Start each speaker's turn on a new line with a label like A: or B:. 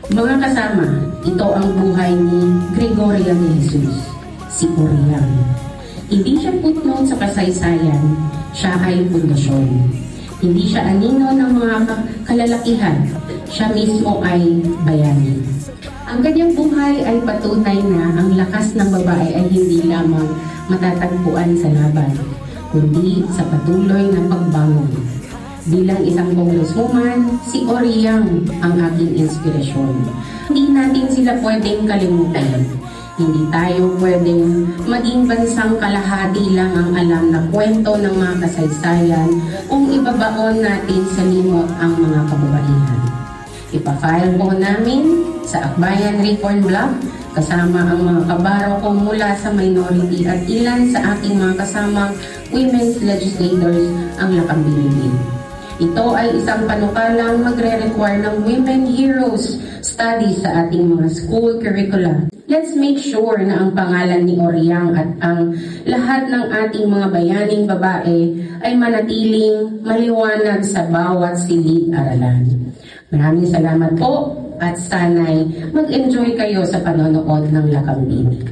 A: Mga kasama, ito ang buhay ni Gregoria de Jesus, si Oriang. Hindi siya footnote sa kasaysayan, siya ay pundasyon. Hindi siya anino ng mga kalalakihan, siya mismo ay bayani. Ang kanyang buhay ay patunay na ang lakas ng babae ay hindi lamang matatagpuan sa laban, kundi sa patuloy na pagbangon. Bilang isang congresswoman, si Oriang ang aking inspirasyon. Hindi natin sila pwedeng kalimutan. Hindi tayo pwedeng maging bansang kalahati lang ang alam na kwento ng mga kasaysayan kung ibabaon natin sa limot ang mga kababaihan. Ipafile po namin sa Akbayan Reform Block kasama ang mga kabaro ko mula sa minority at ilan sa aking mga kasamang women's legislators ang Lakambini. Ito ay isang panukalang magre-require ng Women Heroes studies sa ating mga school curricula. Let's make sure na ang pangalan ni Oriang at ang lahat ng ating mga bayaning babae ay manatiling maliwanag sa bawat silid-aralan. Maraming salamat po at sana'y mag-enjoy kayo sa panonood ng Lakambini.